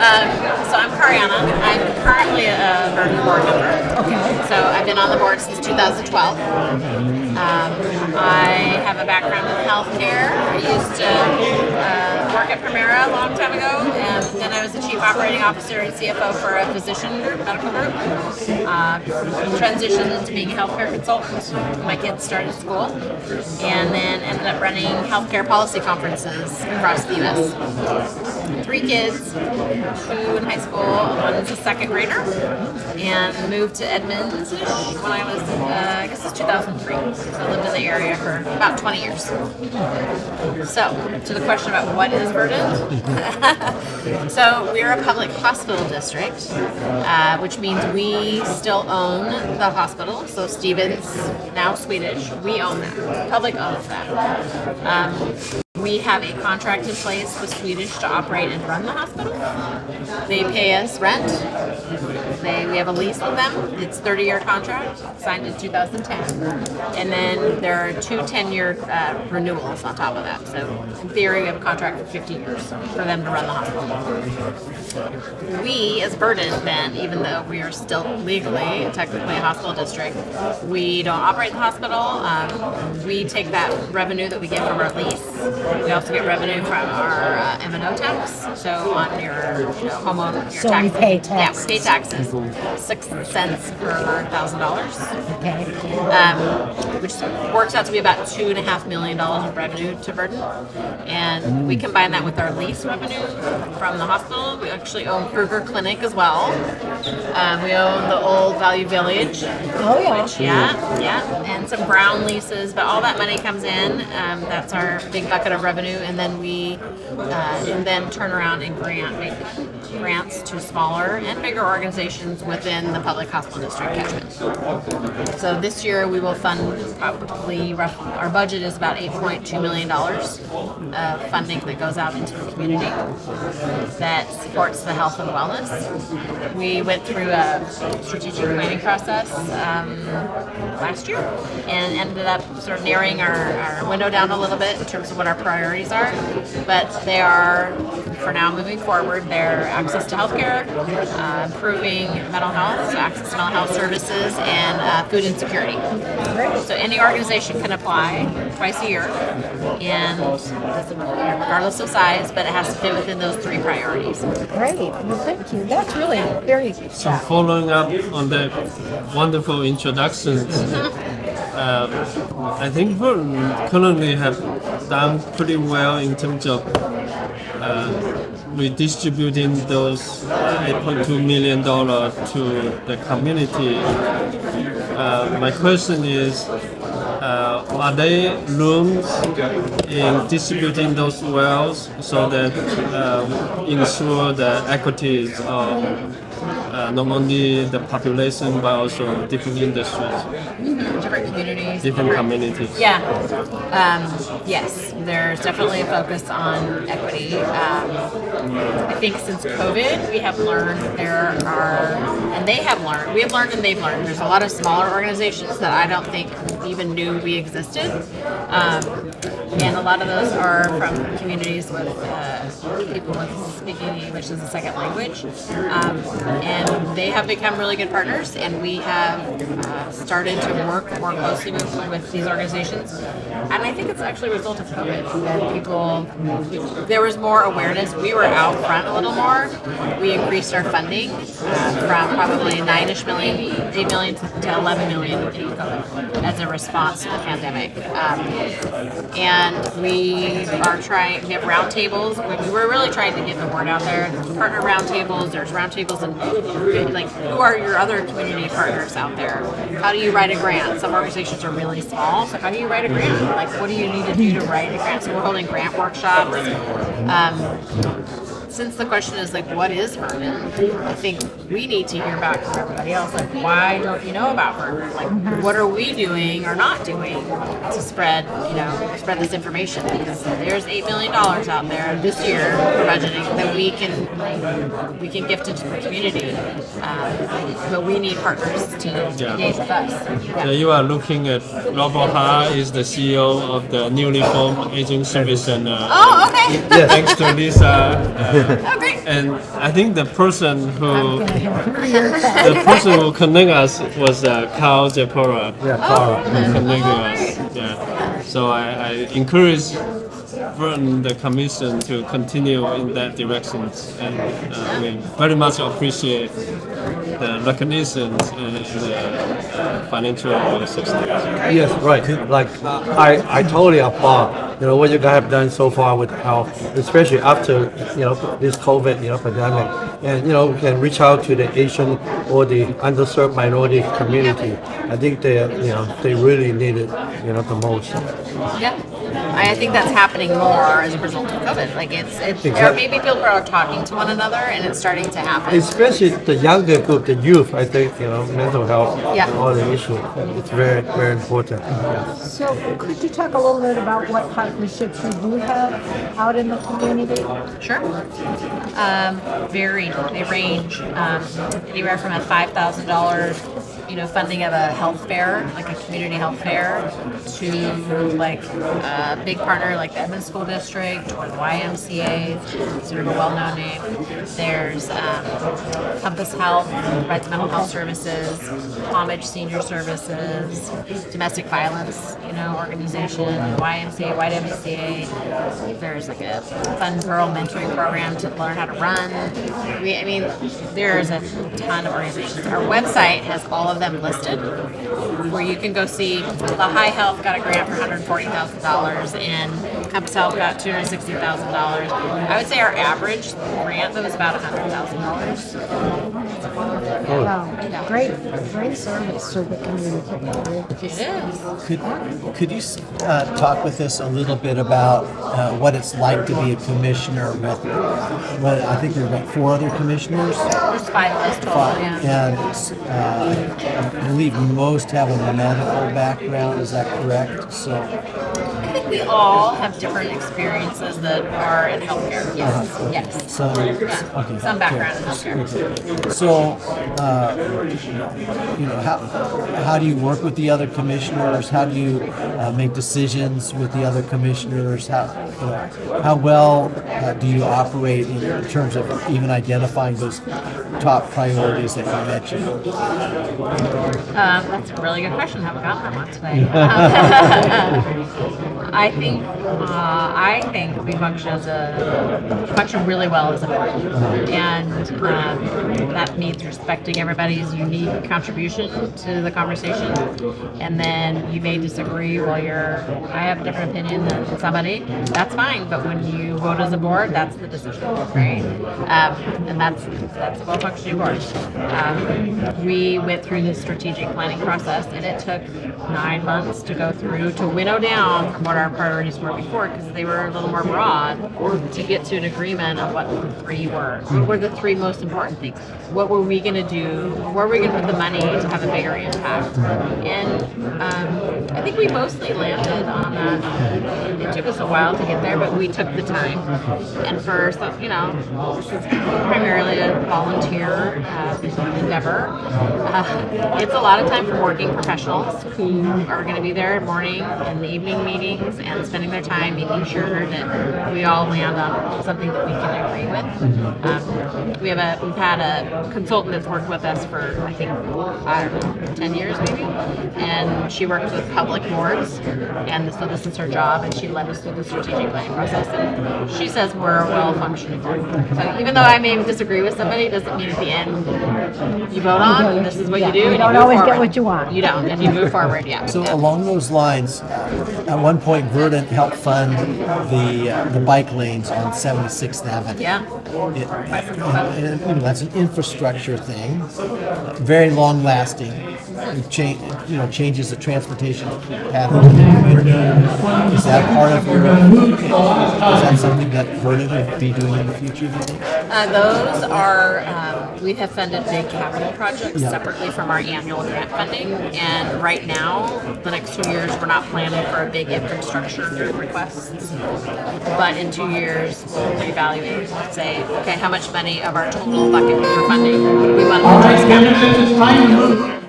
So I'm Karianna. I'm currently a Verdant board member. Okay. So I've been on the board since 2012. I have a background in healthcare. I used to work at Primera a long time ago, and then I was the chief operating officer and CFO for a physician group, medical group. Transitioned into being a healthcare consultant. My kids started school, and then ended up running healthcare policy conferences across the U.S. 3 kids, 2 in high school, one's a second grader, and moved to Edmonds when I was, I guess it's 2003. So I lived in the area for about 20 years. So, to the question about what is Verdant? So, we're a public hospital district, which means we still own the hospital. So, Stevens, now Swedish, we own that. Public owns that. We have a contract in place with Swedish to operate and run the hospital. They pay us rent. We have a lease with them. It's a 30-year contract, signed in 2010. And then there are 2 10-year renewals on top of that. So in theory, we have a contract for 50 years for them to run the hospital. We, as Verdant, then, even though we are still legally, technically a hospital district, we don't operate the hospital. We take that revenue that we get from our lease. We also get revenue from our M&O tax. So on your homeowner, your So taxes. we pay tax. Yeah, we pay taxes. 6 cents per $1,000. Okay. Which works out to be about $2.5 million of revenue to Verdant. And we combine that with our lease revenue from the hospital. We actually own Kruger Clinic as well. We own the old Value Village. Oh, yeah. Which, yeah, and some Brown leases, but all that money comes in. That's our big bucket of revenue, and then we then turn around and make grants to smaller and bigger organizations within the public hospital district catchment. So this year we will fund probably our budget is about $8.2 million of funding that goes out into the community that supports the health and wellness. We went through a strategic planning process last year and ended up sort of narrowing our window down a little bit in terms of what our priorities are, but they are, for now moving forward, they're access to healthcare, improving mental health, so access to mental health services, and food insecurity. So any organization can apply twice a year, and regardless of size, but it has to fit within those 3 priorities. Great. Well, thank you. That's really very good. So following up on the wonderful introductions, I think we currently have done pretty well in terms of redistributing those $8.2 million to the community. My question is, are there rooms in distributing those wells so that ensure the equities of not only the population but also different industries, different communities, different communities? Yeah. Yes, there's definitely a focus on equity. I think since COVID, we have learned we have learned and they've learned. There's a lot of smaller organizations that I don't think even knew we existed. And a lot of those are from communities with people with speaking English as a second language. And they have become really good partners, and we have started to work more closely with these organizations. And I think it's actually a result of COVID that there was more awareness. We were out front a little more. We increased our funding from probably 9-ish million, 8 million to 11 million in COVID as a response to the pandemic. And we have roundtables. We were really trying to get the word out there. There's partner roundtables, there's roundtables, and like, who are your other community partners out there? How do you write a grant? Some organizations are really small, so how do you write a grant? Like, what do you need to do to write a grant? So we're holding grant workshops. Since the question is like, what is Verdant? I think we need to hear back from everybody else. Like, why don't you know about Verdant? Like, what are we doing or not doing to spread this information? Because there's $8 million out there this year for budgeting that we can gift into the community. But we need partners to engage with us. Yeah. So you are looking at Robert Ha is the CEO of the newly formed Aging Service Center. Oh, okay. Thanks to Lisa. Oh, great. And I think the person I'm who gonna have the person who connected us was Carl Japora. Yeah, Oh, Carl. really? Connecting us. Yeah. So I encourage Verdant, the commission, to continue in that direction, and we very much appreciate the recognition and the financial assistance. Yes, right. Like I totally applaud. What you guys have done so far with health, especially after this COVID pandemic, and we can reach out to the Asian or the underserved minority community. I think they really need it the most. Yeah. I think that's happening more as a result of COVID. Like or Exactly. maybe people are talking to one another, and it's starting to happen. Especially the younger group, the youth. I think mental health, Yeah. all the issues. It's very very important. So could you talk a little bit about what partnerships you do have out in the community? Sure. Varied. They range anywhere from a $5,000, funding of a health fair, like a community health fair, to like a big partner like the Edmonds School District or the YMCA, sort of a well-known name. There's Compass Health, provides mental health services, Homage Senior Services, domestic violence, organization, YMCA, YWCA. There's like a fun girl mentoring program to learn how to run. There's a ton of organizations. Our website has all of them listed, where you can go see the High Health got a grant for $140,000 and Compass Health got $260,000. I would say our average grant though is about $100,000. Wow, great service to the community. It is. Could you talk with us a little bit about what it's like to be a commissioner with, I think there are about 4 other commissioners? There's 5 of us total, yeah. And I believe most have a medical background, is that correct? So, I think we all have different experiences that are in healthcare. Yes. Yes. so okay. Some background in healthcare. So, how do you work with the other commissioners? How do you make decisions with the other commissioners? How well do you operate in terms of even identifying those top priorities that you mentioned? That's a really good question. I haven't gotten that one today. I think we function really well as a board, and that means respecting everybody's unique contribution to the conversation. And then you may disagree while I have a different opinion than somebody. That's fine, but when you vote as a board, that's the decision, right? And that's a well-functioning board. We went through this strategic planning process, and it took 9 months to go through to winnow down from what our priorities were before, because they were a little more broad, to get to an agreement on what the 3 were. What were the 3 most important things? What were we going to do? Where were we going to put the money to have a bigger impact? And I think we mostly landed on that. It took us a while to get there, but we took the time. And for some, this is primarily a volunteer endeavor. It's a lot of time for working professionals who are going to be there morning and evening meetings and spending their time making sure that we all land on something that we can agree with. We've had a consultant that's worked with us for, I think, 10 years maybe, and she works with public boards, and so this is her job, and she led us through the strategic planning process, and she says we're a well-functioning board. So even though I may disagree with somebody, it doesn't mean at the end you vote on, and this is what you do, You and don't move always forward. get what you want. You don't, and you move forward, yeah. So Yeah. along those lines, at one point Verdant helped fund the bike lanes on 76th Avenue. Yeah. And that's an infrastructure thing, very long lasting. It changes the transportation pattern of the community. Is that part of your? Is that something that Verdant would be doing in the future? Do you think? Those are, we have funded big capital projects Yeah. separately from our annual grant funding. And right now, the next 2 years, we're not planning for a big infrastructure requests. But in 2 years, we'll reevaluate and say, okay, how much money of our total bucket for funding we want to address capital?